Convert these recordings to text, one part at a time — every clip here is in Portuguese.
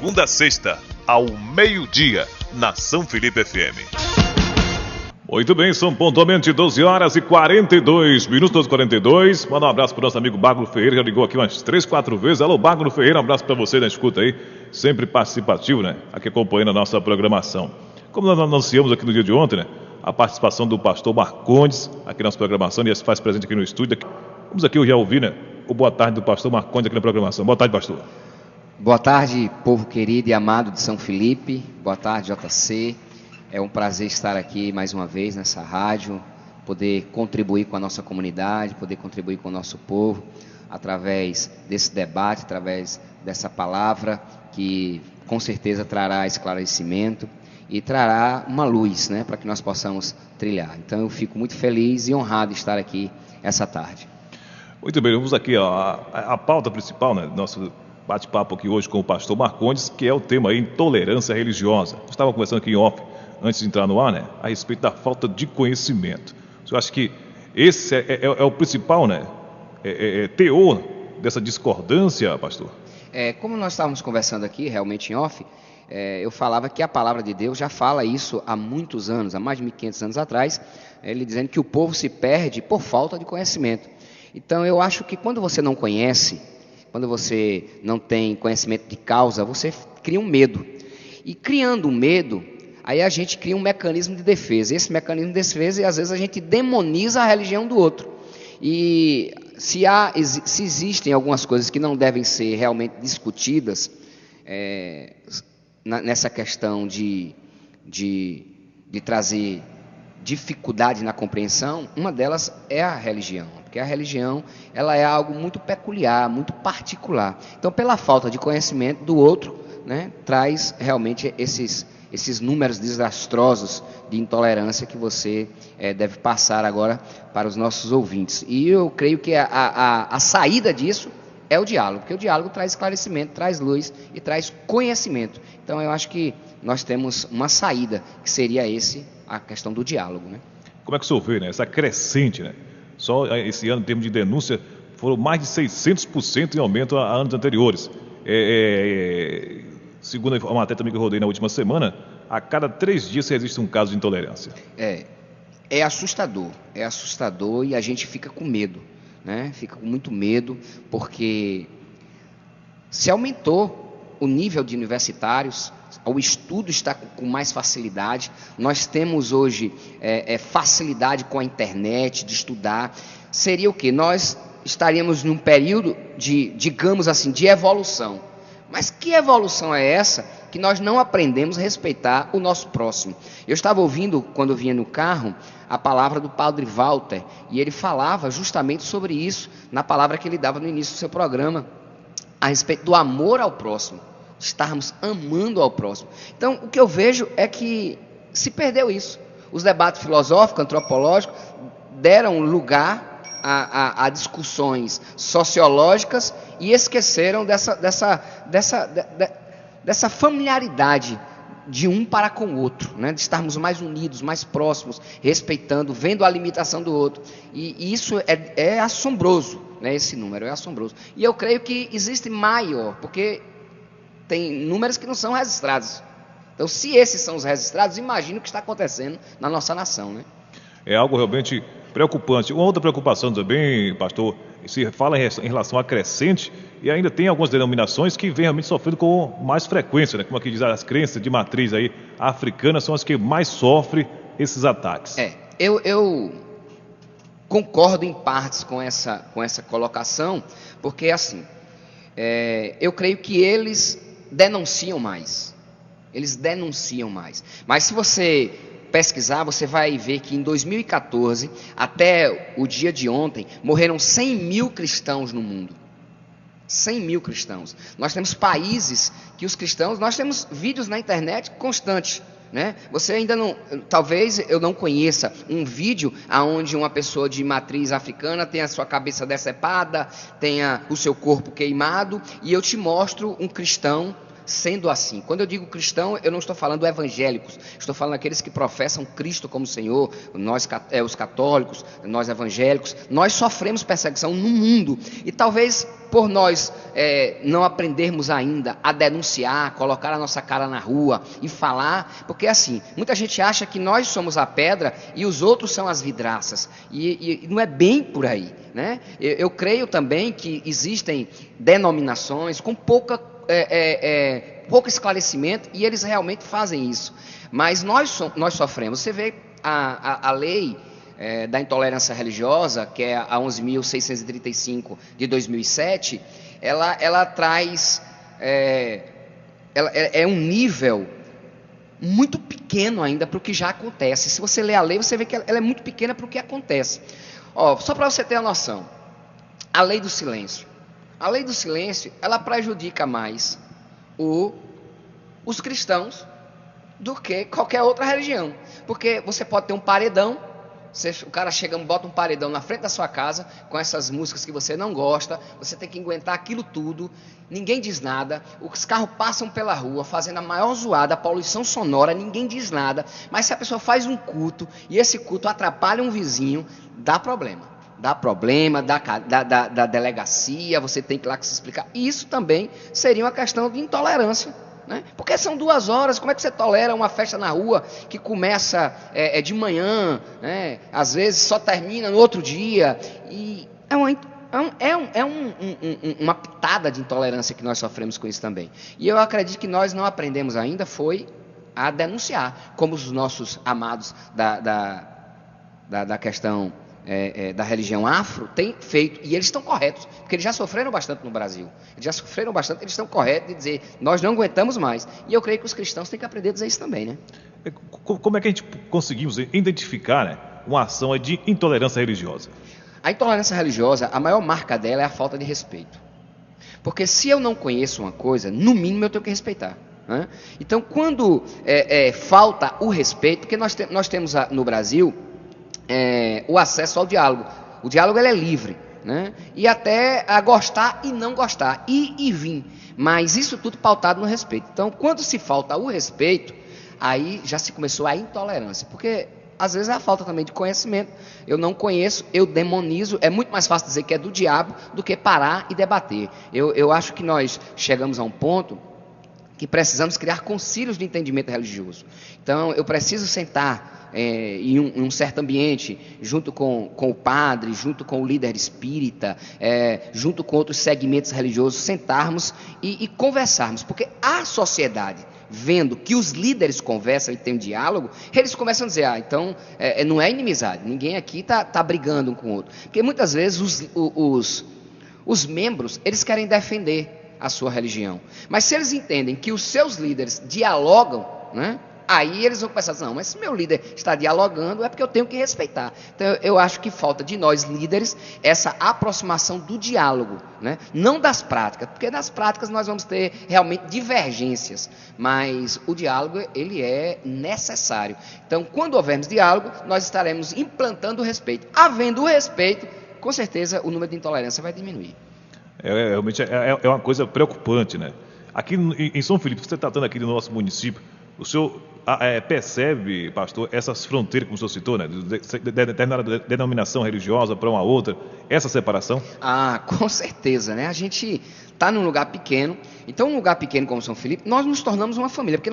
segunda a sexta, ao meio-dia, na São Felipe FM. Muito bem, são pontualmente 12 horas e 42 minutos, 42. Manda um abraço para o nosso amigo Bagro Ferreira, já ligou aqui umas 3, 4 vezes. Alô, Bagro Ferreira, um abraço para você na escuta aí, sempre participativo, né? Aqui acompanhando a nossa programação. Como nós anunciamos aqui no dia de ontem, né? A participação do pastor Marcondes aqui na nossa programação, e ele se faz presente aqui no estúdio. Vamos aqui já ouvir, né? O boa tarde do pastor Marcondes aqui na programação. Boa tarde, pastor. Boa tarde, povo querido e amado de São Felipe. Boa tarde, JC. É um prazer estar aqui mais uma vez nessa rádio, poder contribuir com a nossa comunidade, poder contribuir com o nosso povo, através desse debate, através dessa palavra que com certeza trará esclarecimento e trará uma luz, né, para que nós possamos trilhar. Então eu fico muito feliz e honrado de estar aqui essa tarde. Muito bem, vamos aqui a pauta principal, né, nosso bate-papo aqui hoje com o pastor Marcondes, que é o tema aí, intolerância religiosa. Eu estava conversando aqui em off, antes de entrar no ar, né, a respeito da falta de conhecimento. Eu acho que esse é o principal, né, teor dessa discordância, pastor? Como nós estávamos conversando aqui, realmente em off, eu falava que a palavra de Deus já fala isso há muitos anos, há mais de 1.500 anos atrás, ele dizendo que o povo se perde por falta de conhecimento. Então eu acho que quando você não conhece, quando você não tem conhecimento de causa, você cria um medo. E criando um medo, aí a gente cria um mecanismo de defesa. Esse mecanismo de defesa, às vezes a gente demoniza a religião do outro. E se existem algumas coisas que não devem ser realmente discutidas, nessa questão de trazer dificuldade na compreensão, uma delas é a religião, porque a religião ela é algo muito peculiar, muito particular. Então, pela falta de conhecimento do outro, né, traz realmente esses números desastrosos de intolerância que você deve passar agora para os nossos ouvintes. E eu creio que a saída disso é o diálogo, porque o diálogo traz esclarecimento, traz luz e traz conhecimento. Então eu acho que nós temos uma saída, que seria a questão do diálogo, né? Como é que o senhor vê, né, essa crescente, né? Só esse ano, em termos de denúncia, foram mais de 600% em aumento a anos anteriores. Segundo a matéria também que eu rodei na última semana, a cada 3 dias existe um caso de intolerância. É assustador e a gente fica com medo, né? Fica com muito medo, porque se aumentou o nível de universitários, o estudo está com mais facilidade, nós temos hoje facilidade com a internet de estudar. Seria o quê? Nós estaríamos num período digamos assim, de evolução. Mas que evolução é essa que nós não aprendemos a respeitar o nosso próximo? Eu estava ouvindo, quando eu vinha no carro, a palavra do Padre Walter, e ele falava justamente sobre isso, na palavra que ele dava no início do seu programa, a respeito do amor ao próximo, estarmos amando ao próximo. Então, o que eu vejo é que se perdeu isso. Os debates filosóficos, antropológicos, deram lugar a discussões sociológicas e esqueceram dessa familiaridade de um para com o outro, né? De estarmos mais unidos, mais próximos, respeitando, vendo a limitação do outro. E isso é assombroso, né? Esse número é assombroso. E eu creio que existe maior, porque tem números que não são registrados. Então, se esses são os registrados, imagine o que está acontecendo na nossa nação, né? É algo realmente preocupante. Uma outra preocupação também, pastor, se fala em relação à crescente, e ainda tem algumas denominações que vêm realmente sofrendo com mais frequência, né? Como aqui diz, as crenças de matriz aí africana são as que mais sofrem esses ataques. Eu concordo em partes com essa colocação, porque assim, eu creio que eles denunciam mais. Mas se você pesquisar, você vai ver que em 2014, até o dia de ontem, morreram 100 mil cristãos no mundo. 100 mil cristãos. Nós temos países que os cristãos, nós temos vídeos na internet constantes, né? Você ainda não, talvez eu não conheça um vídeo onde uma pessoa de matriz africana tem a sua cabeça decepada, tenha o seu corpo queimado, e eu te mostro um cristão sendo assim. Quando eu digo cristão, eu não estou falando evangélicos, estou falando aqueles que professam Cristo como Senhor. Nós, os católicos, nós evangélicos, nós sofremos perseguição no mundo, e talvez por nós não aprendermos ainda a denunciar, colocar a nossa cara na rua e falar, porque assim, muita gente acha que nós somos a pedra e os outros são as vidraças, e não é bem por aí, né? Eu creio também que existem denominações com pouco esclarecimento, e eles realmente fazem isso, mas nós sofremos. Você vê a lei da intolerância religiosa, que é a 11.635 de 2007, ela traz, ela é um nível muito pequeno ainda para o que já acontece. Se você ler a lei, você vê que ela é muito pequena para o que acontece. Só para você ter a noção, a lei do silêncio. A lei do silêncio, ela prejudica mais os cristãos do que qualquer outra religião. Porque você pode ter um paredão, o cara chega, bota um paredão na frente da sua casa, com essas músicas que você não gosta, você tem que aguentar aquilo tudo, ninguém diz nada, os carros passam pela rua, fazendo a maior zoada, a poluição sonora, ninguém diz nada, mas se a pessoa faz um culto, e esse culto atrapalha um vizinho, dá problema, da delegacia, você tem que ir lá se explicar. E isso também seria uma questão de intolerância, né? Porque são 2 horas, como é que você tolera uma festa na rua que começa de manhã, né? Às vezes só termina no outro dia, e uma pitada de intolerância que nós sofremos com isso também. E eu acredito que nós não aprendemos ainda foi a denunciar, como os nossos amados da questão da religião afro têm feito, e eles estão corretos, porque eles já sofreram bastante no Brasil, eles estão corretos de dizer, nós não aguentamos mais, e eu creio que os cristãos têm que aprender a dizer isso também, né? Como é que a gente conseguimos identificar, né, uma ação de intolerância religiosa? A intolerância religiosa, a maior marca dela é a falta de respeito, porque se eu não conheço uma coisa, no mínimo eu tenho que respeitar, né? Então quando falta o respeito, porque nós temos no Brasil o acesso ao diálogo. O diálogo ele é livre, né? E até a gostar e não gostar, ir e vir. Mas isso tudo pautado no respeito. Então, quando se falta o respeito, aí já se começou a intolerância. Porque, às vezes, é a falta também de conhecimento. Eu não conheço, eu demonizo. É muito mais fácil dizer que é do diabo do que parar e debater. Eu acho que nós chegamos a um ponto que precisamos criar concílios de entendimento religioso. Então, eu preciso sentar em um certo ambiente, junto com o padre, junto com o líder espírita, junto com outros segmentos religiosos, sentarmos e conversarmos, porque a sociedade, vendo que os líderes conversam e têm um diálogo, eles começam a dizer, então não é inimizade, ninguém aqui está brigando um com o outro, porque muitas vezes os membros, eles querem defender a sua religião, mas se eles entendem que os seus líderes dialogam, né? Aí eles vão começar a dizer, não, mas se meu líder está dialogando, é porque eu tenho que respeitar. Então eu acho que falta de nós líderes essa aproximação do diálogo, né? Não das práticas, porque nas práticas nós vamos ter realmente divergências, mas o diálogo ele é necessário. Então quando houvermos diálogo, nós estaremos implantando o respeito. Havendo o respeito, com certeza o número de intolerância vai diminuir. Realmente é uma coisa preocupante, né? Aqui em São Felipe, você tratando aqui do nosso município, o senhor percebe, pastor, essas fronteiras, como o senhor citou, né? De determinada denominação religiosa para uma outra, essa separação? Com certeza, né? A gente está num lugar pequeno, então um lugar pequeno como São Felipe, nós nos tornamos uma família, porque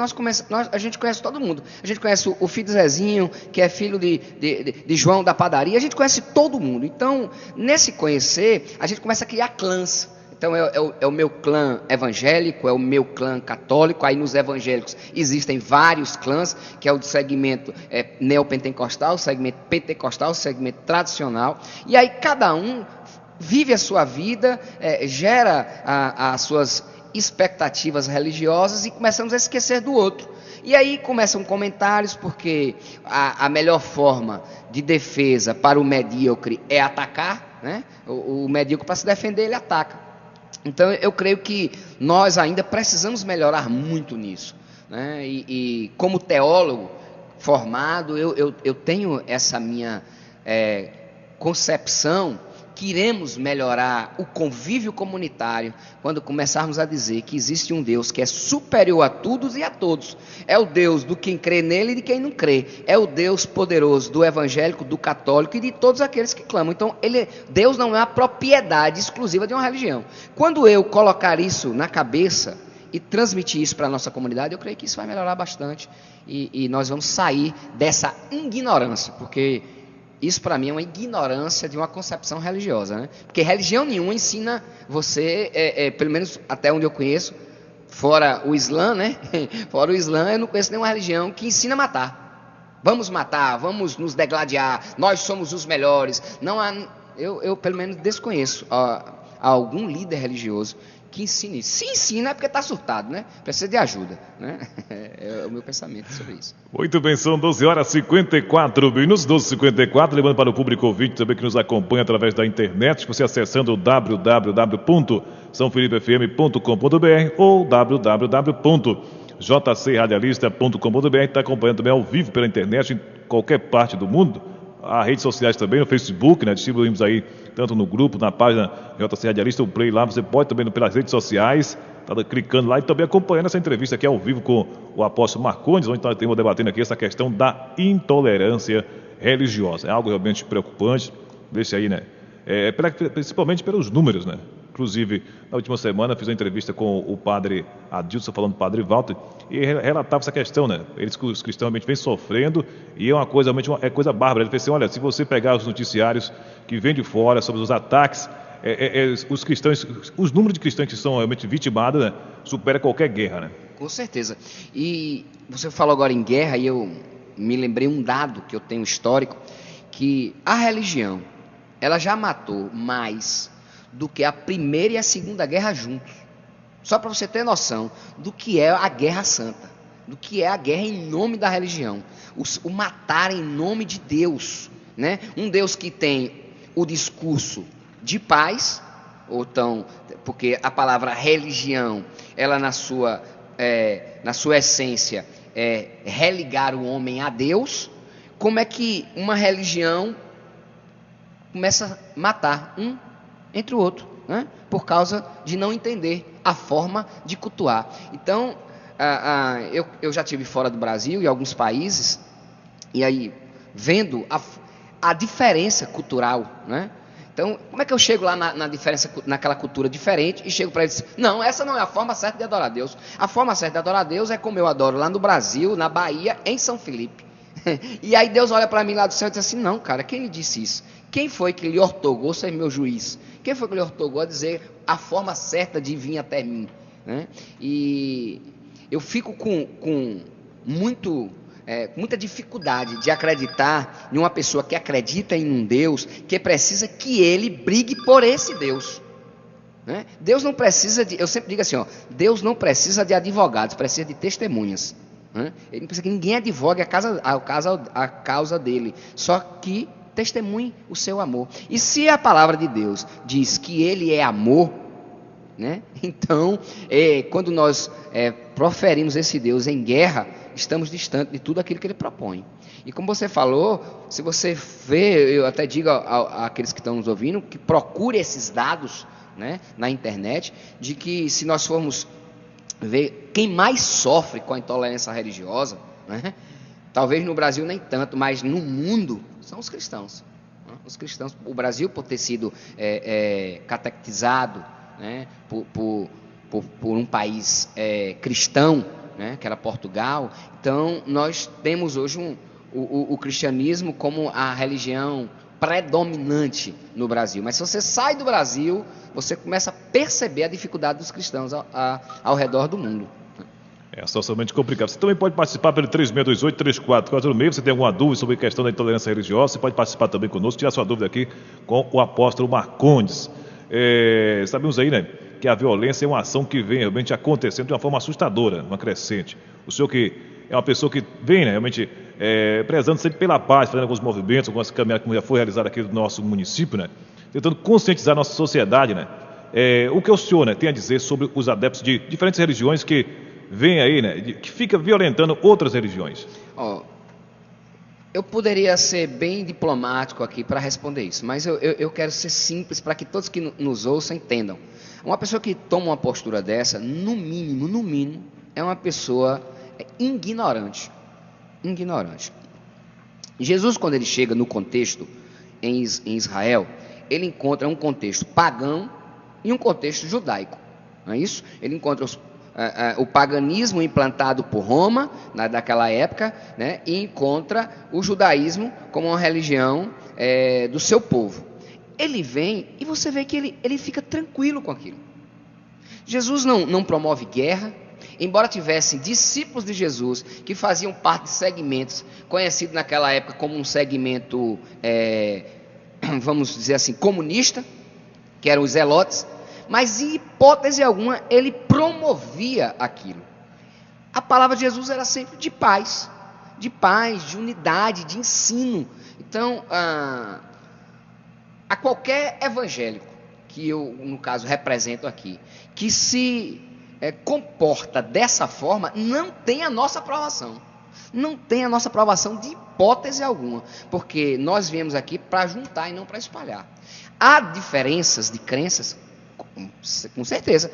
a gente conhece todo mundo. A gente conhece o filho de Zezinho, que é filho de João da padaria, a gente conhece todo mundo. Então, nesse conhecer, a gente começa a criar clãs. Então é o meu clã evangélico, é o meu clã católico. Aí nos evangélicos existem vários clãs, que é o segmento neopentecostal, o segmento pentecostal, o segmento tradicional. E aí cada um vive a sua vida, gera as suas expectativas religiosas, e começamos a esquecer do outro. E aí começam comentários, porque a melhor forma de defesa para o medíocre é atacar, né? O medíocre, para se defender, ele ataca. Então eu creio que nós ainda precisamos melhorar muito nisso, né? E como teólogo formado, eu tenho essa minha concepção, que iremos melhorar o convívio comunitário quando começarmos a dizer que existe um Deus que é superior a todos e a todos. É o Deus do quem crê nele e de quem não crê. É o Deus poderoso do evangélico, do católico e de todos aqueles que clamam. Então, Deus não é a propriedade exclusiva de uma religião. Quando eu colocar isso na cabeça e transmitir isso para a nossa comunidade, eu creio que isso vai melhorar bastante e nós vamos sair dessa ignorância, porque isso para mim é uma ignorância de uma concepção religiosa, né? Porque religião nenhuma ensina você, pelo menos até onde eu conheço, fora o Islã, né? Fora o Islã, eu não conheço nenhuma religião que ensina a matar. Vamos matar, vamos nos degladiar, nós somos os melhores. Não há, eu pelo menos desconheço algum líder religioso que ensine isso. Se ensina é porque está surtado, né? Precisa de ajuda, né? É o meu pensamento sobre isso. Muito bem, são 12 horas e 54 minutos, 12h54, lembrando para o público ouvinte também que nos acompanha através da internet, você acessando www.sãofilipefm.com.br ou www.jcradialista.com.br, está acompanhando também ao vivo pela internet em qualquer parte do mundo. Há redes sociais também, no Facebook, né? Distribuímos aí tanto no grupo, na página JC Radialista, o Play lá, você pode também pelas redes sociais, tá clicando lá e também acompanhando essa entrevista aqui ao vivo com o apóstolo Marcondes, onde nós estamos debatendo aqui essa questão da intolerância religiosa. É algo realmente preocupante, deixa aí, né? Principalmente pelos números, né? Inclusive, na última semana, fiz uma entrevista com o padre Adilson, falando do padre Walter, e relatava essa questão, né? Eles, os cristãos, realmente vêm sofrendo, e é uma coisa, realmente, é coisa bárbara. Ele fez assim, olha, se você pegar os noticiários que vêm de fora sobre os ataques, os cristãos, os números de cristãos que são realmente vitimados, né, supera qualquer guerra, né? Com certeza. E você falou agora em guerra, e eu me lembrei um dado que eu tenho histórico, que a religião, ela já matou mais do que a Primeira e a Segunda Guerra juntos. Só para você ter noção do que é a guerra santa, do que é a guerra em nome da religião, o matar em nome de Deus, né? Um Deus que tem o discurso de paz, ou então, porque a palavra religião, ela na sua essência é religar o homem a Deus. Como é que uma religião começa a matar um entre o outro, né? Por causa de não entender a forma de cultuar. Então, eu já estive fora do Brasil, em alguns países, e aí, vendo a diferença cultural, né? Então, como é que eu chego lá na diferença, naquela cultura diferente, e chego para eles, não, essa não é a forma certa de adorar a Deus. A forma certa de adorar a Deus é como eu adoro lá no Brasil, na Bahia, em São Felipe. E aí Deus olha para mim lá do céu e diz assim, não, cara, quem lhe disse isso? Quem foi que lhe ortogou ser meu juiz? Quem foi que lhe ortogou a dizer a forma certa de vir até mim? Né? E eu fico com muita dificuldade de acreditar em uma pessoa que acredita em um Deus, que precisa que ele brigue por esse Deus. Né? Deus não precisa eu sempre digo assim, Deus não precisa de advogados, precisa de testemunhas. Né? Ele não precisa que ninguém advogue a causa dele, só que testemunhe o seu amor. E se a palavra de Deus diz que ele é amor, né? Então, quando nós proferimos esse Deus em guerra, estamos distantes de tudo aquilo que ele propõe. E como você falou, se você vê, eu até digo àqueles que estão nos ouvindo, que procure esses dados, né, na internet, de que se nós formos ver quem mais sofre com a intolerância religiosa, né, talvez no Brasil nem tanto, mas no mundo, são os cristãos. Né? Os cristãos, o Brasil, por ter sido catequizado, né, por um país cristão, né, que era Portugal, então nós temos hoje o cristianismo como a religião predominante no Brasil. Mas se você sai do Brasil, você começa a perceber a dificuldade dos cristãos ao redor do mundo. É socialmente complicado. Você também pode participar pelo 3628-3446. Você tem alguma dúvida sobre a questão da intolerância religiosa, você pode participar também conosco, tirar sua dúvida aqui com o apóstolo Marcondes. Sabemos aí, né, que a violência é uma ação que vem realmente acontecendo de uma forma assustadora, uma crescente. O senhor que é uma pessoa que vem, né, realmente prezando sempre pela paz, fazendo alguns movimentos, algumas caminhadas que já foi realizada aqui do nosso município, né, tentando conscientizar a nossa sociedade, né. O que o senhor, né, tem a dizer sobre os adeptos de diferentes religiões que vêm aí, né, que fica violentando outras religiões? Eu poderia ser bem diplomático aqui para responder isso, mas eu quero ser simples para que todos que nos ouçam entendam. Uma pessoa que toma uma postura dessa, no mínimo, é uma pessoa ignorante. Ignorante. Jesus, quando ele chega no contexto em Israel, ele encontra um contexto pagão e um contexto judaico. Não é isso? Ele encontra o paganismo implantado por Roma, daquela época, né, e encontra o judaísmo como uma religião do seu povo. Ele vem e você vê que ele fica tranquilo com aquilo. Jesus não promove guerra, embora tivessem discípulos de Jesus que faziam parte de segmentos conhecidos naquela época como um segmento, vamos dizer assim, comunista, que eram os zelotes, mas em hipótese alguma ele promovia aquilo. A palavra de Jesus era sempre de paz, de unidade, de ensino. Então, a qualquer evangélico que eu, no caso, represento aqui, que se comporta dessa forma, não tem a nossa aprovação. Não tem a nossa aprovação de hipótese alguma, porque nós viemos aqui para juntar e não para espalhar. Há diferenças de crenças, com certeza.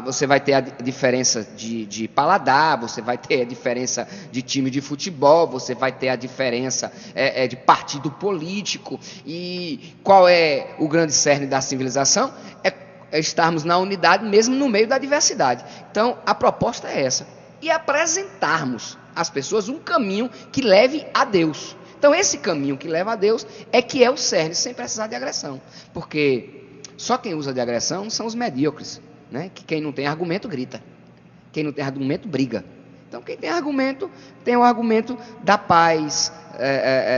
Você vai ter a diferença de paladar, você vai ter a diferença de time de futebol, você vai ter a diferença de partido político. E qual é o grande cerne da civilização? É estarmos na unidade mesmo no meio da diversidade. Então a proposta é essa, e apresentarmos às pessoas um caminho que leve a Deus. Então esse caminho que leva a Deus que é o cerne, sem precisar de agressão, porque só quem usa de agressão são os medíocres, né? Que quem não tem argumento grita, quem não tem argumento briga. Então quem tem o argumento da paz,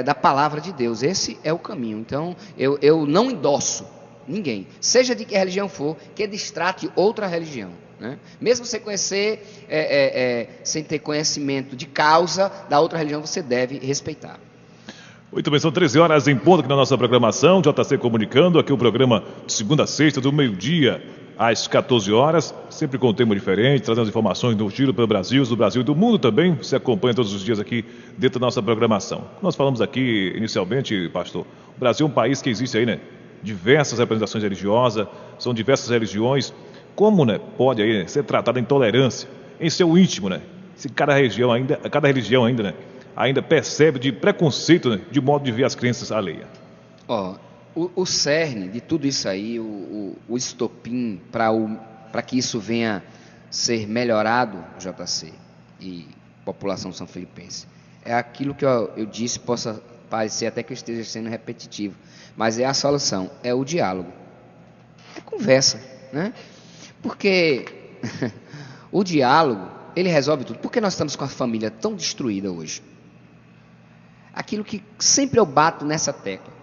da palavra de Deus. Esse é o caminho. Então eu não endosso ninguém, seja de que religião for, que distrate outra religião, né? Mesmo você conhecer, sem ter conhecimento de causa da outra religião, você deve respeitar. Muito bem, são 13 horas em ponto aqui na nossa programação, JC Comunicando, aqui o programa de segunda a sexta, do meio-dia às 14 horas, sempre com um tema diferente, trazendo informações do giro pelo Brasil, do Brasil e do mundo também. Você acompanha todos os dias aqui dentro da nossa programação. Nós falamos aqui inicialmente, pastor, o Brasil é um país que existe aí, né, diversas representações religiosas, são diversas religiões. Como, né, pode aí, né, ser tratada a intolerância em seu íntimo, né? Se cada religião ainda, né, ainda percebe de preconceito, né, de modo de ver as crenças alheias. O cerne de tudo isso aí, o estopim para que isso venha ser melhorado, JC e população são filipense, é aquilo que eu disse, possa parecer até que eu esteja sendo repetitivo, mas é a solução, é o diálogo, é conversa, né? Porque o diálogo, ele resolve tudo. Por que nós estamos com a família tão destruída hoje? Aquilo que sempre eu bato nessa tecla.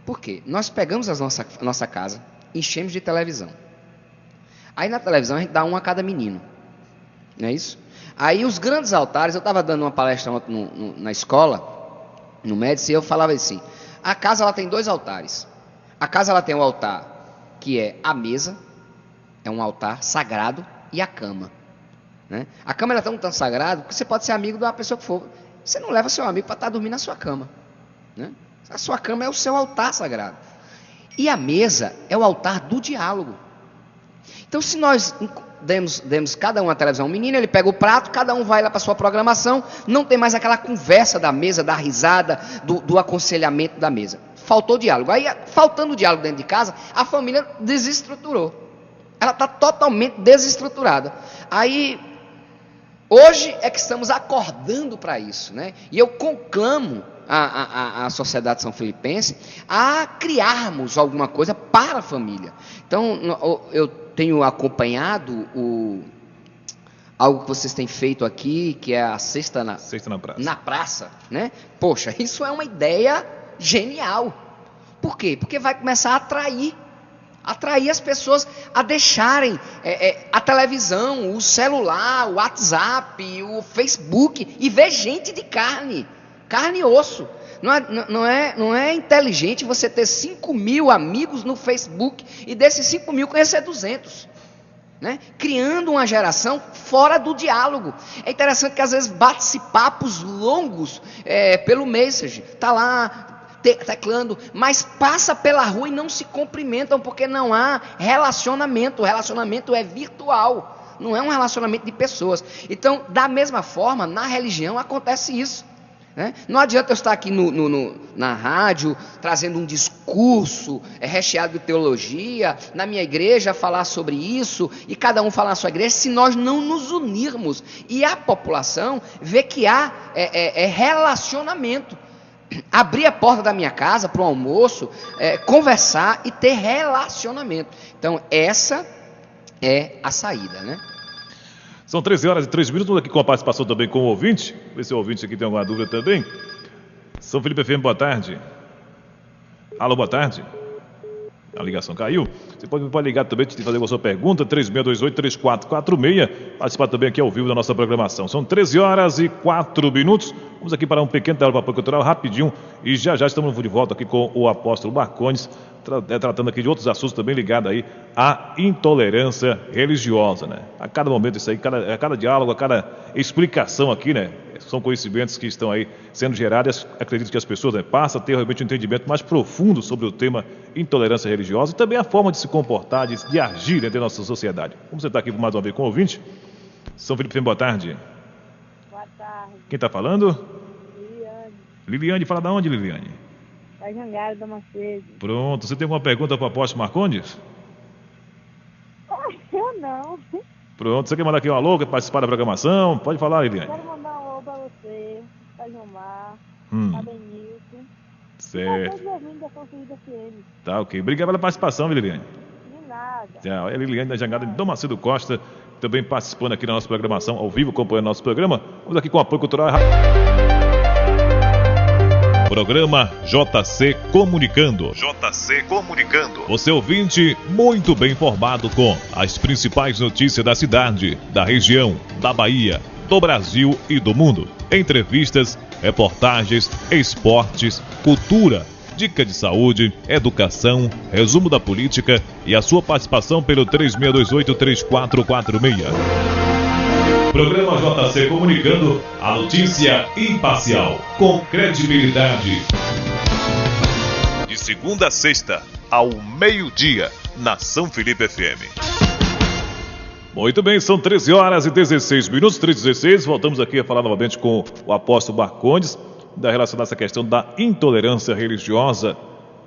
Por quê? Nós pegamos a nossa casa, enchemos de televisão. Aí na televisão a gente dá uma a cada menino. Não é isso? Aí os grandes altares, eu estava dando uma palestra na escola, no Médici, e eu falava assim, a casa ela tem 2 altares. A casa ela tem um altar que é a mesa, é um altar sagrado, e a cama, né? A cama ela é tão sagrada que você pode ser amigo de uma pessoa que for. Você não leva seu amigo para estar dormindo na sua cama, né? A sua cama é o seu altar sagrado. E a mesa é o altar do diálogo. Então, se nós demos cada um a televisão, um menino, ele pega o prato, cada um vai lá para a sua programação, não tem mais aquela conversa da mesa, da risada, do aconselhamento da mesa. Faltou diálogo. Aí, faltando diálogo dentro de casa, a família desestruturou. Ela está totalmente desestruturada. Aí, hoje é que estamos acordando para isso, né? E eu conclamo a sociedade são filipense a criarmos alguma coisa para a família. Então, eu tenho acompanhado algo que vocês têm feito aqui, que é a Sexta na Praça, né? Poxa, isso é uma ideia genial. Por quê? Porque vai começar a atrair as pessoas a deixarem a televisão, o celular, o WhatsApp, o Facebook e ver gente de carne e osso. Não é inteligente você ter 5.000 amigos no Facebook e desses 5.000 conhecer 200. né? Criando uma geração fora do diálogo. É interessante que às vezes bate-se papos longos pelo Messenger, está lá teclando, mas passa pela rua e não se cumprimentam porque não há relacionamento. O relacionamento é virtual, não é um relacionamento de pessoas. Então, da mesma forma, na religião acontece isso, né? Não adianta eu estar aqui na rádio trazendo um discurso recheado de teologia, na minha igreja falar sobre isso e cada um falar na sua igreja, se nós não nos unirmos e a população vê que há relacionamento. Abrir a porta da minha casa para o almoço, conversar e ter relacionamento. Então essa é a saída, né? São 13 horas e 3 minutos, aqui com a participação também com o ouvinte. Ver se o ouvinte aqui tem alguma dúvida também. São Felipe FM, boa tarde. Alô, boa tarde. A ligação caiu. Você pode ligar também, te fazer a sua pergunta, 3628-3446. Participar também aqui ao vivo da nossa programação. São 13 horas e 4 minutos. Vamos aqui para um pequeno intervalo para apoio cultural, rapidinho. E já estamos de volta aqui com o apóstolo Marcondes, tratando aqui de outros assuntos também ligados aí à intolerância religiosa, né? A cada momento isso aí, a cada diálogo, a cada explicação aqui, né? São conhecimentos que estão aí sendo gerados. Acredito que as pessoas, né, passam a ter realmente um entendimento mais profundo sobre o tema intolerância religiosa e também a forma de se comportar, de agir dentro da nossa sociedade. Vamos sentar aqui mais uma vez com o ouvinte. São Felipe, boa tarde. Boa tarde. Quem está falando? Liliane. Liliane, fala da onde, Liliane? Da Jangada da Macedo. Pronto, você tem alguma pergunta para o apóstolo Marcondes? Eu não. Pronto, você quer mandar aqui um alô, quer participar da programação? Pode falar, Liliane. Quero mandar um alô para você, para Gilmar, para Benilton. Certo. E para todos os ouvintes da Conselho FM. Tá, ok. Obrigado pela participação, Liliane. De nada. Já, é a Liliane da Jangada de Dom Macedo Costa, também participando aqui da nossa programação, ao vivo, acompanhando nosso programa. Vamos aqui com o apoio cultural. Programa JC Comunicando. JC Comunicando. Você ouvinte muito bem informado com as principais notícias da cidade, da região, da Bahia, do Brasil e do mundo. Entrevistas, reportagens, esportes, cultura, dica de saúde, educação, resumo da política e a sua participação pelo 3628-3446. Programa JC Comunicando, a notícia imparcial, com credibilidade. De segunda a sexta, ao meio-dia, na São Felipe FM. Muito bem, são 13 horas e 16 minutos, 13h16. Voltamos aqui a falar novamente com o apóstolo Marcondes, da relação dessa questão da intolerância religiosa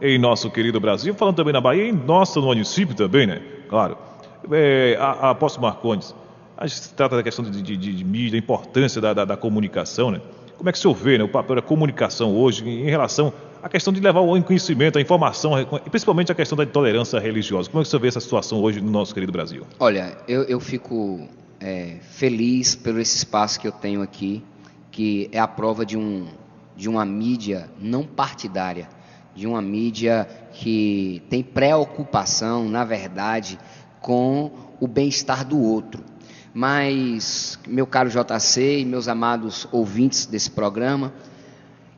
em nosso querido Brasil, falando também na Bahia, em nosso município também, né? Claro. Apóstolo Marcondes, a gente trata da questão de mídia, a importância da comunicação, né? Como é que o senhor vê, né, o papel da comunicação hoje em relação à questão de levar o conhecimento, a informação, e principalmente a questão da intolerância religiosa? Como é que o senhor vê essa situação hoje no nosso querido Brasil? Olha, eu fico feliz pelo esse espaço que eu tenho aqui, que é a prova de uma mídia não partidária, de uma mídia que tem preocupação, na verdade, com o bem-estar do outro. Mas, meu caro JC e meus amados ouvintes desse programa,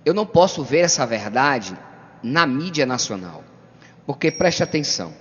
eu não posso ver essa verdade na mídia nacional, porque preste atenção,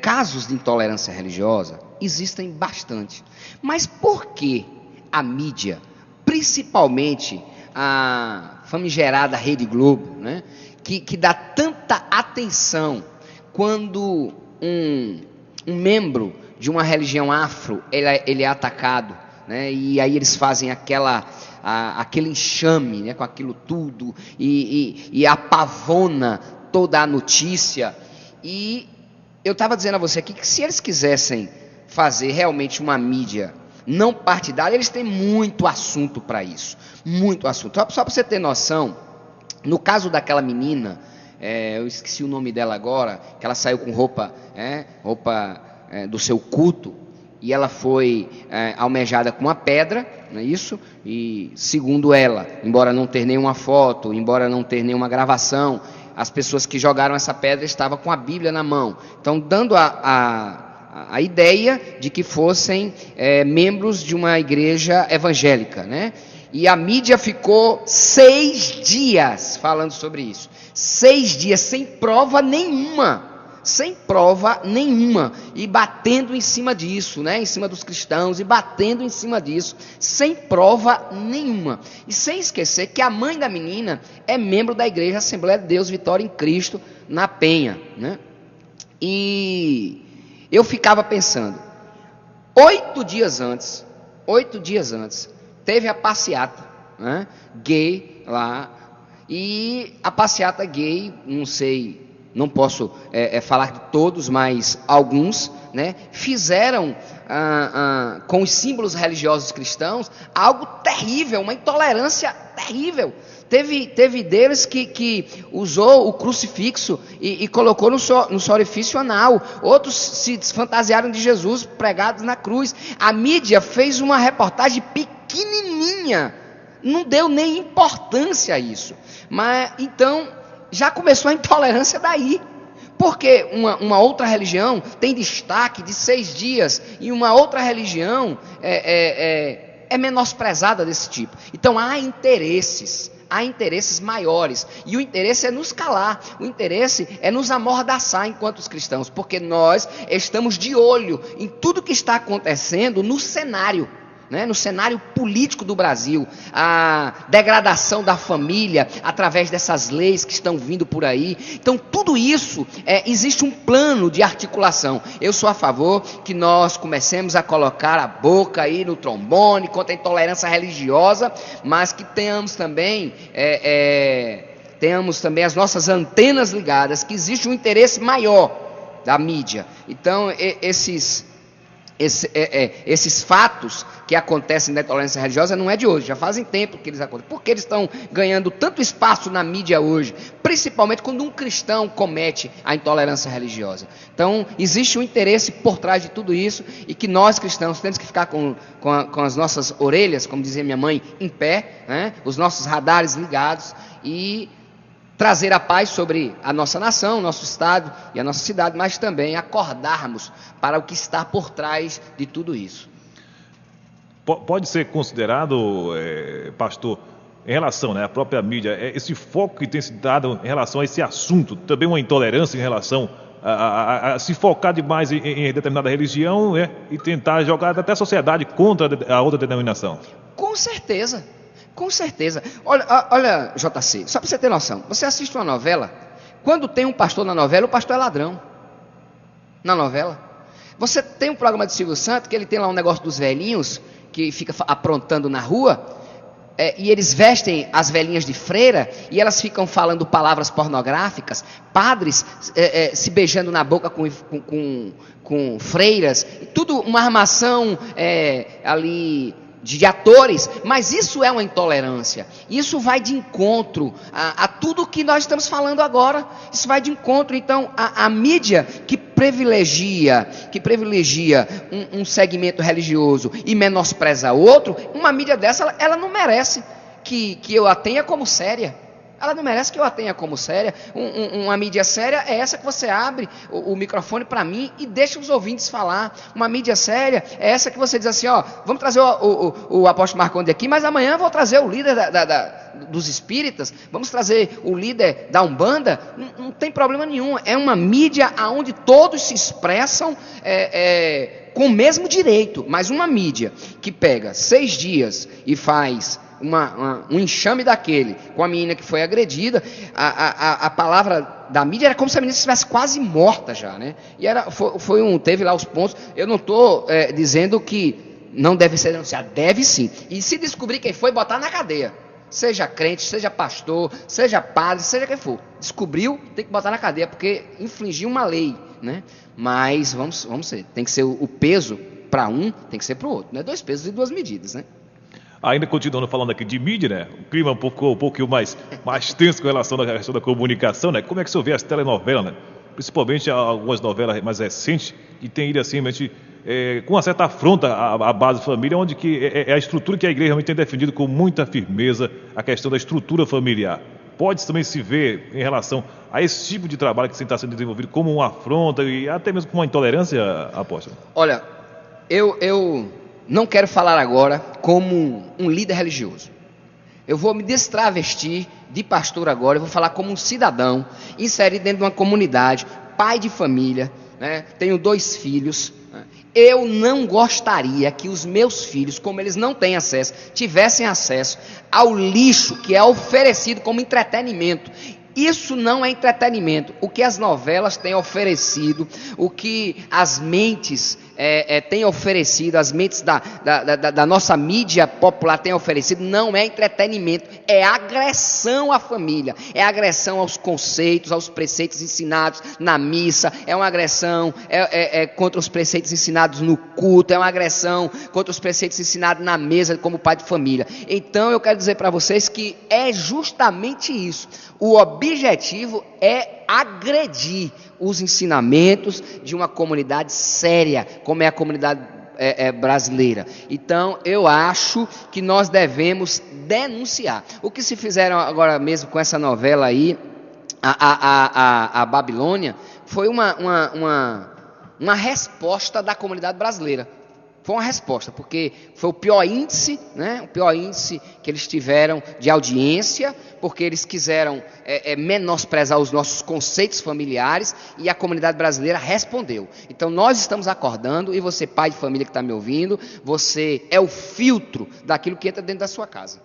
casos de intolerância religiosa existem bastante, mas por que a mídia, principalmente a famigerada Rede Globo, né, que dá tanta atenção quando um membro de uma religião afro, ele é atacado, né? E aí eles fazem aquele enxame, né? Com aquilo tudo, e apavona toda a notícia. E eu estava dizendo a você aqui que se eles quisessem fazer realmente uma mídia não partidária, eles têm muito assunto para isso, muito assunto. Só para você ter noção, no caso daquela menina, eu esqueci o nome dela agora, que ela saiu com roupa do seu culto, e ela foi almejada com uma pedra, não é isso? E segundo ela, embora não ter nenhuma foto, embora não ter nenhuma gravação, as pessoas que jogaram essa pedra estavam com a Bíblia na mão, então dando a ideia de que fossem membros de uma igreja evangélica, né? E a mídia ficou 6 dias falando sobre isso, 6 dias sem prova nenhuma, sem prova nenhuma, e batendo em cima disso, né, em cima dos cristãos, e batendo em cima disso, sem prova nenhuma. E sem esquecer que a mãe da menina é membro da Igreja Assembleia de Deus Vitória em Cristo, na Penha, né? E eu ficava pensando, 8 dias antes, teve a passeata, né, gay lá, e a passeata gay, não sei, não posso falar de todos, mas alguns, né, fizeram com os símbolos religiosos cristãos algo terrível, uma intolerância terrível. Teve deles que usou o crucifixo e colocou no seu orifício anal. Outros se fantasiaram de Jesus pregados na cruz. A mídia fez uma reportagem pequenininha, não deu nem importância a isso. Mas então já começou a intolerância daí. Porque uma outra religião tem destaque de 6 dias e uma outra religião é menosprezada desse tipo. Então há interesses maiores, e o interesse é nos calar, o interesse é nos amordaçar enquanto os cristãos, porque nós estamos de olho em tudo que está acontecendo no cenário, né, no cenário político do Brasil, a degradação da família através dessas leis que estão vindo por aí. Então tudo isso, existe um plano de articulação. Eu sou a favor que nós comecemos a colocar a boca aí no trombone contra a intolerância religiosa, mas que tenhamos também as nossas antenas ligadas, que existe um interesse maior da mídia. Então esses fatos que acontecem na intolerância religiosa não é de hoje, já fazem tempo que eles acontecem. Por que eles estão ganhando tanto espaço na mídia hoje? Principalmente quando um cristão comete a intolerância religiosa. Então, existe um interesse por trás de tudo isso, e que nós cristãos temos que ficar com as nossas orelhas, como dizia minha mãe, em pé, né? Os nossos radares ligados, e trazer a paz sobre a nossa nação, nosso estado e a nossa cidade, mas também acordarmos para o que está por trás de tudo isso. Pode ser considerado, pastor, em relação, né, à própria mídia, esse foco que tem se dado em relação a esse assunto, também uma intolerância em relação a se focar demais em determinada religião, e tentar jogar até a sociedade contra a outra denominação? Com certeza. Olha, JC, só para você ter noção, você assiste uma novela, quando tem um pastor na novela, o pastor é ladrão. Na novela. Você tem um programa de Silvio Santos, que ele tem lá um negócio dos velhinhos, que fica aprontando na rua, e eles vestem as velhinhas de freira, e elas ficam falando palavras pornográficas, padres se beijando na boca com freiras, tudo uma armação ali de atores, mas isso é uma intolerância. Isso vai de encontro a tudo que nós estamos falando agora. Isso vai de encontro. Então a mídia que privilegia um segmento religioso e menospreza outro, uma mídia dessa, ela não merece que eu a tenha como séria. Ela não merece que eu a tenha como séria. Uma mídia séria é essa que você abre o microfone para mim e deixa os ouvintes falar. Uma mídia séria é essa que você diz assim, vamos trazer o apóstolo Marcondes aqui, mas amanhã eu vou trazer o líder dos espíritas, vamos trazer o líder da Umbanda. Não tem problema nenhum. É uma mídia onde todos se expressam com o mesmo direito, mas uma mídia que pega 6 dias e faz um enxame daquele com a menina que foi agredida, a palavra da mídia era como se a menina estivesse quase morta já, né? E teve lá os pontos. Eu não estou dizendo que não deve ser denunciado, deve sim. E se descobrir quem foi, botar na cadeia. Seja crente, seja pastor, seja padre, seja quem for. Descobriu, tem que botar na cadeia, porque infringiu uma lei, né? Mas vamos ver, tem que ser o peso para um, tem que ser para o outro. Não é 2 pesos e 2 medidas, né? Ainda continuando falando aqui de mídia, né? O clima um pouquinho mais tenso com relação à questão da comunicação, né? Como é que o senhor vê as telenovelas, né? Principalmente algumas novelas mais recentes, que tem ido assim, com uma certa afronta à base família, onde que é a estrutura que a igreja realmente tem defendido com muita firmeza, a questão da estrutura familiar. Pode também se ver em relação a esse tipo de trabalho que está sendo desenvolvido como uma afronta e até mesmo como uma intolerância, apóstolo? Olha, eu não quero falar agora como um líder religioso. Eu vou me destravestir de pastor agora, eu vou falar como um cidadão inserido dentro de uma comunidade, pai de família, né? Tenho 2 filhos. Eu não gostaria que os meus filhos, como eles não têm acesso, tivessem acesso ao lixo que é oferecido como entretenimento. Isso não é entretenimento. O que as novelas têm oferecido, o que as mentes têm oferecido, as mentes da nossa mídia popular têm oferecido, não é entretenimento, é agressão à família, é agressão aos conceitos, aos preceitos ensinados na missa, é uma agressão contra os preceitos ensinados no culto, é uma agressão contra os preceitos ensinados na mesa como pai de família. Então eu quero dizer para vocês que é justamente isso. O objetivo é agredir os ensinamentos de uma comunidade séria, como é a comunidade brasileira. Então, eu acho que nós devemos denunciar. O que se fizeram agora mesmo com essa novela aí, a Babilônia, foi uma resposta da comunidade brasileira. Foi uma resposta, porque foi o pior índice, né? O pior índice que eles tiveram de audiência, porque eles quiseram menosprezar os nossos conceitos familiares, e a comunidade brasileira respondeu. Então nós estamos acordando, e você, pai de família que está me ouvindo, você é o filtro daquilo que entra dentro da sua casa.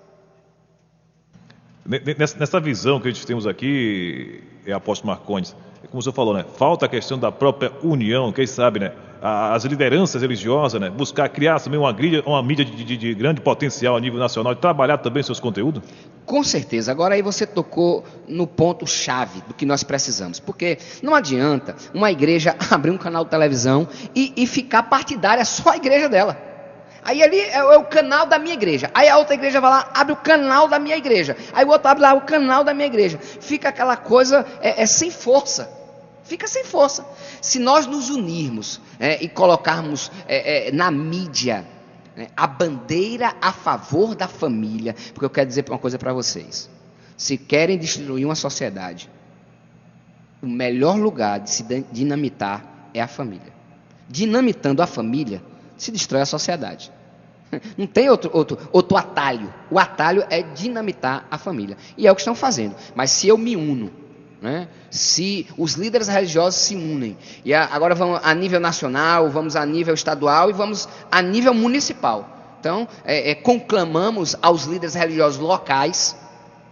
Nessa visão que a gente temos aqui, apóstolo Marcondes, como o senhor falou, né? Falta a questão da própria união, quem sabe, né? As lideranças religiosas, né? Buscar criar também uma mídia de grande potencial a nível nacional e trabalhar também seus conteúdos? Com certeza. Agora aí você tocou no ponto-chave do que nós precisamos. Porque não adianta uma igreja abrir um canal de televisão e ficar partidária só a igreja dela. Aí ali é o canal da minha igreja. Aí a outra igreja vai lá, abre o canal da minha igreja. Aí o outro abre lá o canal da minha igreja. Fica aquela coisa sem força. Fica sem força. Se nós nos unirmos e colocarmos na mídia a bandeira a favor da família, porque eu quero dizer uma coisa para vocês. Se querem destruir uma sociedade, o melhor lugar de se dinamitar é a família. Dinamitando a família, se destrói a sociedade. Não tem outro atalho. O atalho é dinamitar a família. E é o que estão fazendo. Mas se eu me uno, né? Se os líderes religiosos se unem, e agora vamos a nível nacional, vamos a nível estadual e vamos a nível municipal. Então, conclamamos aos líderes religiosos locais,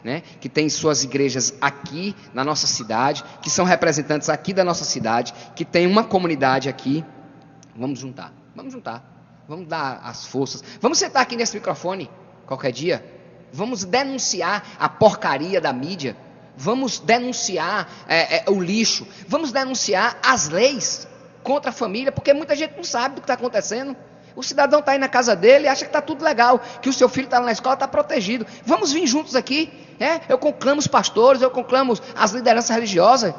né, que têm suas igrejas aqui na nossa cidade, que são representantes aqui da nossa cidade, que tem uma comunidade aqui. Vamos juntar, vamos dar as forças, vamos sentar aqui nesse microfone qualquer dia, vamos denunciar a porcaria da mídia, vamos denunciar o lixo, vamos denunciar as leis contra a família, porque muita gente não sabe do que está acontecendo. O cidadão está aí na casa dele e acha que está tudo legal, que o seu filho está na escola, está protegido. Vamos vir juntos aqui. Eu conclamo os pastores, eu conclamo as lideranças religiosas.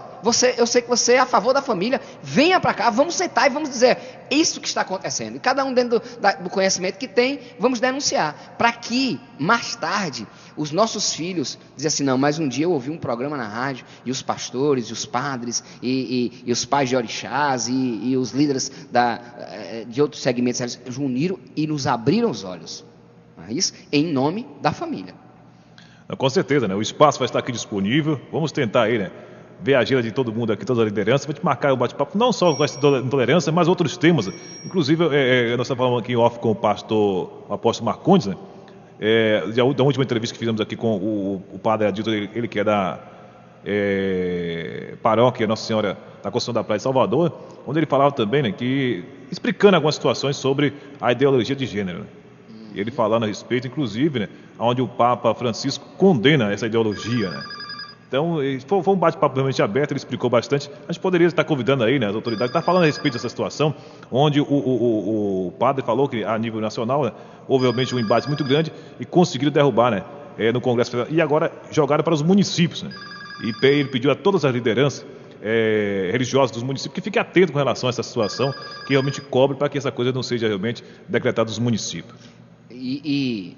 Eu sei que você é a favor da família. Venha para cá, vamos sentar e vamos dizer isso que está acontecendo. E cada um dentro do conhecimento que tem, vamos denunciar. Para que, mais tarde, os nossos filhos dizem assim, não, mas um dia eu ouvi um programa na rádio, e os pastores, e os padres, e os pais de orixás, e os líderes de outros segmentos uniram e nos abriram os olhos. Isso em nome da família. Com certeza, né? O espaço vai estar aqui disponível. Vamos tentar aí, né? Ver a agenda de todo mundo aqui, toda a liderança. Vou te marcar o bate-papo, não só com essa intolerância, mas outros temas. Inclusive, nós estamos falando aqui em off com o apóstolo Marcondes, né? Da última entrevista que fizemos aqui com o padre Adilton, ele que é da paróquia Nossa Senhora da Conceição da Praia de Salvador, onde ele falava também, né, que explicando algumas situações sobre a ideologia de gênero, né? Ele falando a respeito, inclusive, né, onde o Papa Francisco condena essa ideologia, né? Então, foi um bate-papo realmente aberto, ele explicou bastante. A gente poderia estar convidando aí, né, as autoridades, estar falando a respeito dessa situação, onde o padre falou que a nível nacional, né, houve realmente um embate muito grande e conseguiram derrubar, né, no Congresso Federal. E agora jogaram para os municípios, né? E ele pediu a todas as lideranças religiosas dos municípios que fiquem atentos com relação a essa situação, que realmente cobre para que essa coisa não seja realmente decretada nos municípios. E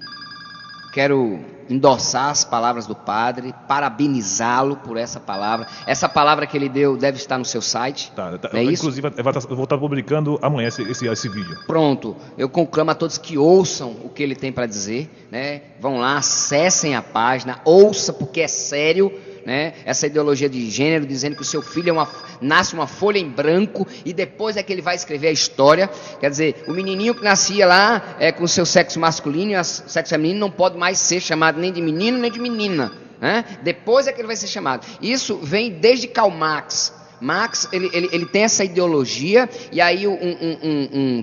quero endossar as palavras do padre, parabenizá-lo por essa palavra. Essa palavra que ele deu deve estar no seu site. É isso? Inclusive, eu vou estar publicando amanhã esse vídeo. Pronto. Eu conclamo a todos que ouçam o que ele tem para dizer, né? Vão lá, acessem a página, ouça porque é sério. né? Essa ideologia de gênero, dizendo que o seu filho nasce uma folha em branco e depois é que ele vai escrever a história. Quer dizer, o menininho que nascia lá com o seu sexo masculino e o sexo feminino não pode mais ser chamado nem de menino nem de menina, né? Depois é que ele vai ser chamado. Isso vem desde Karl Marx. Marx, ele tem essa ideologia, e aí um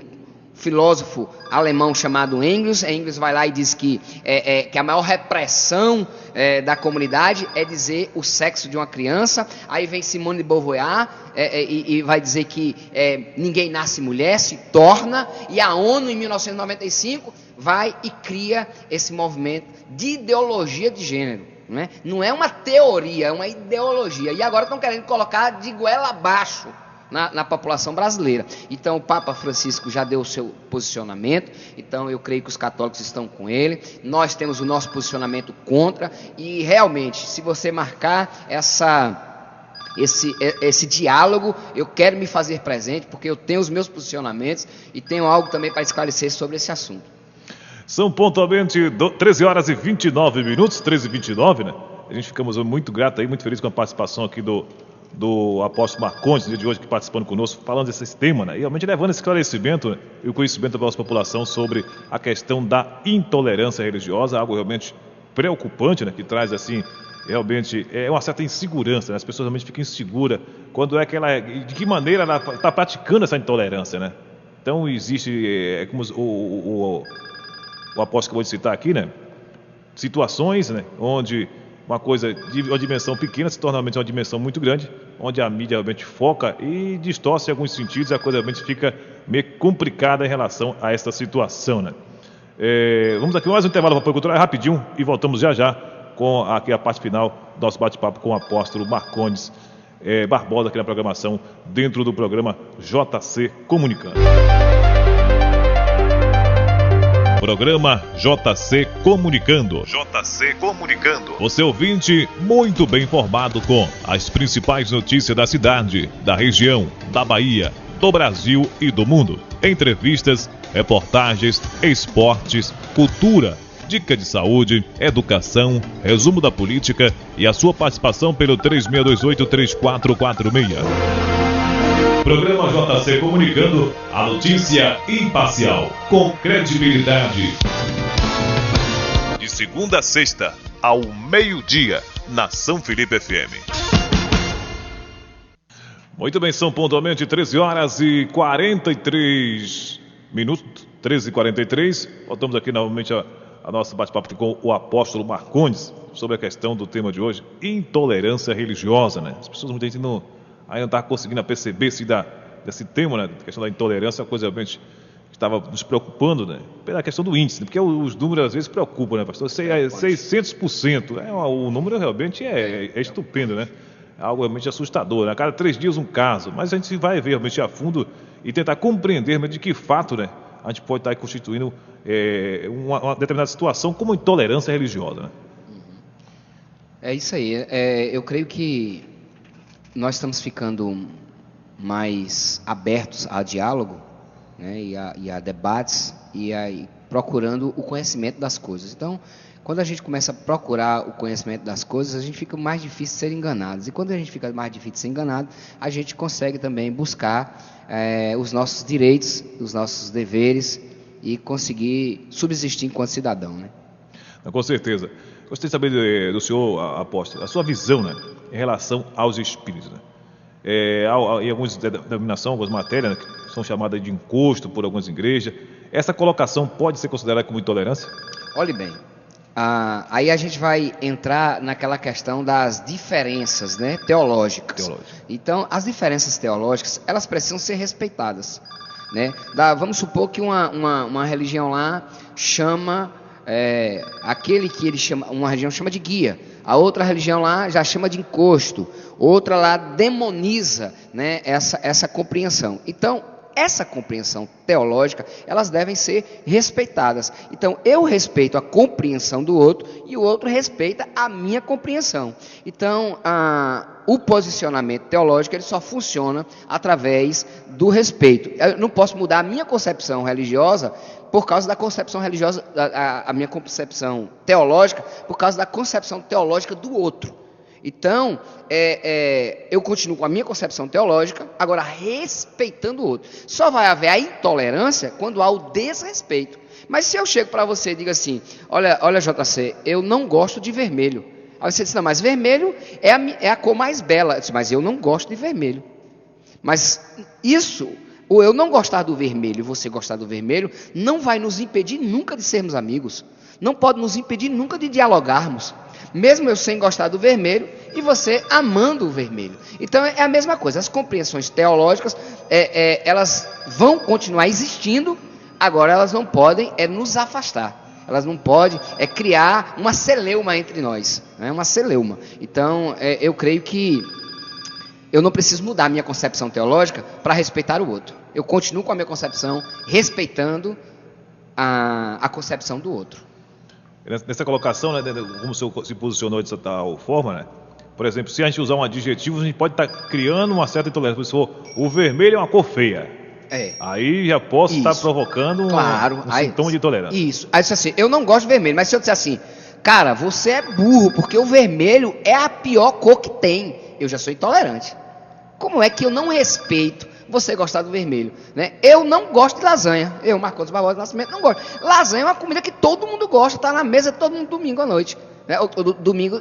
filósofo alemão chamado Engels vai lá e diz que a maior repressão da comunidade é dizer o sexo de uma criança. Aí vem Simone de Beauvoir e vai dizer que ninguém nasce mulher, se torna, e a ONU em 1995 vai e cria esse movimento de ideologia de gênero. Não é uma teoria, é uma ideologia. E agora estão querendo colocar de goela abaixo na população brasileira. Então o Papa Francisco já deu o seu posicionamento, então eu creio que os católicos estão com ele. Nós temos o nosso posicionamento contra, e realmente, se você marcar esse diálogo, eu quero me fazer presente, porque eu tenho os meus posicionamentos e tenho algo também para esclarecer sobre esse assunto. São pontualmente 13 horas e 29 minutos, 13h29, né? A gente ficamos muito grato aí, muito feliz com a participação aqui do apóstolo Marcondes, no dia de hoje, que participando conosco, falando desse tema, né? E realmente levando esse esclarecimento, né? E o conhecimento da nossa população sobre a questão da intolerância religiosa, algo realmente preocupante, né? Que traz, assim, realmente uma certa insegurança, né? As pessoas realmente ficam inseguras quando de que maneira ela está praticando essa intolerância, né? Então existe, como o apóstolo acabou de citar aqui, né? Situações, né? Onde uma coisa de uma dimensão pequena se torna realmente uma dimensão muito grande, onde a mídia realmente foca e distorce em alguns sentidos, e a coisa realmente fica meio complicada em relação a essa situação, né? Vamos aqui mais um intervalo para a cultural rapidinho e voltamos já com aqui a parte final do nosso bate-papo com o apóstolo Marcondes Barbosa, aqui na programação, dentro do programa JC Comunicando. Programa JC Comunicando. JC Comunicando. Você ouvinte muito bem informado com as principais notícias da cidade, da região, da Bahia, do Brasil e do mundo. Entrevistas, reportagens, esportes, cultura, dica de saúde, educação, resumo da política e a sua participação pelo 3628-3446. Programa JC Comunicando, a notícia imparcial, com credibilidade. De segunda a sexta, ao meio-dia, na São Felipe FM. Muito bem, são pontualmente 13 horas e 43 minutos, 13h43. Voltamos aqui novamente a nosso bate-papo com o apóstolo Marcondes, sobre a questão do tema de hoje, intolerância religiosa, né? As pessoas muita gente ainda não está conseguindo perceber desse tema, né? A questão da intolerância é uma coisa realmente que estava nos preocupando, né? Pela questão do índice, né? Porque os números às vezes preocupam, né, pastor? 600%, o número realmente é estupendo, né? É algo realmente assustador, né? A cada 3 dias um caso, mas a gente vai ver realmente a fundo e tentar compreender de que fato, né, a gente pode estar constituindo uma determinada situação como intolerância religiosa, né? É isso aí. Eu creio que nós estamos ficando mais abertos a diálogo, né, e a debates, e procurando o conhecimento das coisas. Então, quando a gente começa a procurar o conhecimento das coisas, a gente fica mais difícil de ser enganado. E quando a gente fica mais difícil de ser enganado, a gente consegue também buscar os nossos direitos, os nossos deveres, e conseguir subsistir enquanto cidadão, né? Com certeza. Gostaria de saber do senhor, apóstolo, a sua visão, né, em relação aos espíritos, né? Em algumas denominações, algumas matérias, né, que são chamadas de encosto por algumas igrejas, essa colocação pode ser considerada como intolerância? Olhe bem, aí a gente vai entrar naquela questão das diferenças, né, teológicas. Então, as diferenças teológicas, elas precisam ser respeitadas, né? Vamos supor que uma religião lá chama aquele que ele chama, uma religião chama de guia, a outra religião lá já chama de encosto, outra lá demoniza, né, essa compreensão. Então, essa compreensão teológica, elas devem ser respeitadas. Então, eu respeito a compreensão do outro e o outro respeita a minha compreensão. Então, o posicionamento teológico, ele só funciona através do respeito. Eu não posso mudar a minha concepção religiosa por causa da concepção religiosa, a minha concepção teológica, por causa da concepção teológica do outro. Então, eu continuo com a minha concepção teológica, agora respeitando o outro. Só vai haver a intolerância quando há o desrespeito. Mas se eu chego para você e digo assim, olha JC, eu não gosto de vermelho. Aí você diz, não, mas vermelho é a cor mais bela. Eu disse, mas eu não gosto de vermelho. Mas isso, ou eu não gostar do vermelho e você gostar do vermelho, não vai nos impedir nunca de sermos amigos. Não pode nos impedir nunca de dialogarmos. Mesmo eu sem gostar do vermelho e você amando o vermelho. Então é a mesma coisa. As compreensões teológicas, elas vão continuar existindo, agora elas não podem nos afastar. Elas não podem criar uma celeuma entre nós. Né? Uma celeuma. Então eu creio que eu não preciso mudar a minha concepção teológica para respeitar o outro. Eu continuo com a minha concepção, respeitando a concepção do outro. Nessa colocação, né, como o senhor se posicionou de tal forma, né? Por exemplo, se a gente usar um adjetivo, a gente pode estar criando uma certa intolerância. Se for, o vermelho é uma cor feia. Aí já posso estar provocando um sintoma de intolerância. Isso. Aí disse assim, eu não gosto de vermelho, mas se eu disser assim, cara, você é burro, porque o vermelho é a pior cor que tem, eu já sou intolerante. Como é que eu não respeito você gostar do vermelho? Né? Eu não gosto de lasanha. Eu, Marcondes Barbosa do Nascimento, não gosto. Lasanha é uma comida que todo mundo gosta, está na mesa de todo mundo domingo à noite. Né? Domingo,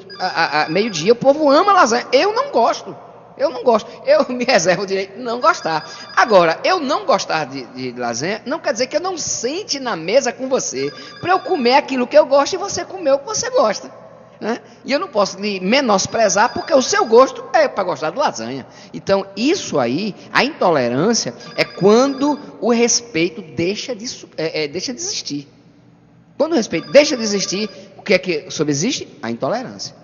meio-dia, o povo ama lasanha. Eu não gosto. Eu me reservo o direito de não gostar. Agora, eu não gostar de lasanha não quer dizer que eu não sente na mesa com você para eu comer aquilo que eu gosto e você comer o que você gosta. Né? E eu não posso lhe menosprezar porque o seu gosto é para gostar de lasanha. Então isso aí, a intolerância é quando o respeito deixa de existir. Quando o respeito deixa de existir, o que é que subsiste? A intolerância.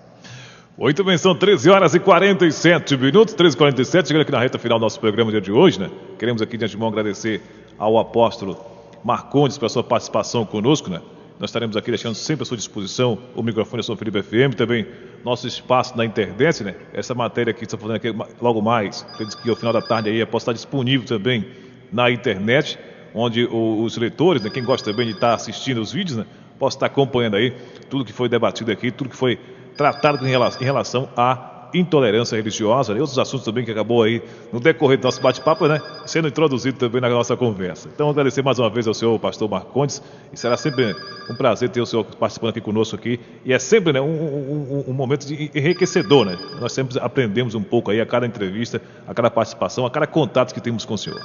Muito bem, são 13 horas e 47 minutos, 13h47, chegando aqui na reta final do nosso programa de hoje, né? Queremos aqui de antemão agradecer ao apóstolo Marcondes pela sua participação conosco, né? Nós estaremos aqui deixando sempre à sua disposição o microfone da São Felipe FM, também nosso espaço na internet, né? Essa matéria que está fazendo aqui logo mais, acredito que ao final da tarde aí possa estar disponível também na internet, onde os leitores, né, quem gosta também de estar assistindo os vídeos, né, possa estar acompanhando aí tudo que foi debatido aqui, tudo que foi tratado em relação à intolerância religiosa e outros assuntos também que acabou aí no decorrer do nosso bate-papo, né, sendo introduzido também na nossa conversa. Então, agradecer mais uma vez ao senhor pastor Marcondes, e será sempre um prazer ter o senhor participando aqui conosco aqui, e é sempre, né, um momento de enriquecedor, né, nós sempre aprendemos um pouco aí a cada entrevista, a cada participação, a cada contato que temos com o senhor.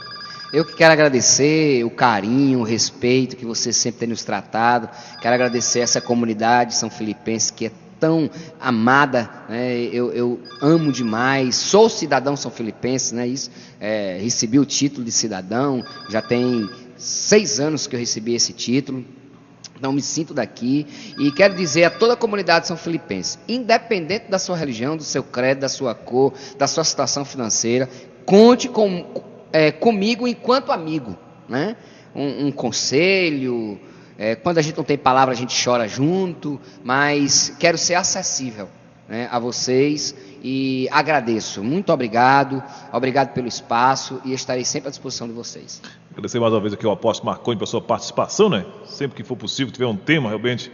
Eu que quero agradecer o carinho, o respeito que você sempre tem nos tratado, quero agradecer essa comunidade são filipense que é tão amada, né? Eu amo demais, sou cidadão são filipense, né? Recebi o título de cidadão, já tem 6 anos que eu recebi esse título, então me sinto daqui e quero dizer a toda a comunidade são filipense, independente da sua religião, do seu credo, da sua cor, da sua situação financeira, conte comigo enquanto amigo, né? Um conselho. Quando a gente não tem palavra, a gente chora junto, mas quero ser acessível, né, a vocês e agradeço. Muito obrigado pelo espaço e estarei sempre à disposição de vocês. Agradecer mais uma vez aqui ao apóstolo Marcondes pela sua participação, né? Sempre que for possível, tiver um tema realmente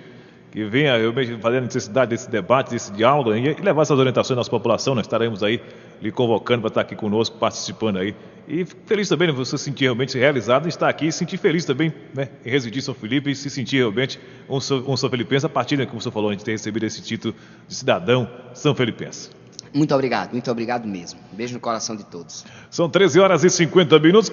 que venha realmente fazer a necessidade desse debate, desse diálogo, né, e levar essas orientações à nossa população, nós estaremos aí lhe convocando para estar aqui conosco, participando aí. E feliz também, né, você se sentir realmente realizado em estar aqui e sentir feliz também, né, em residir em São Felipe e se sentir realmente um São Felipense a partir, né, como você falou, a gente ter recebido esse título de cidadão São Felipense. Muito obrigado mesmo. Beijo no coração de todos. São 13 horas e 50 minutos.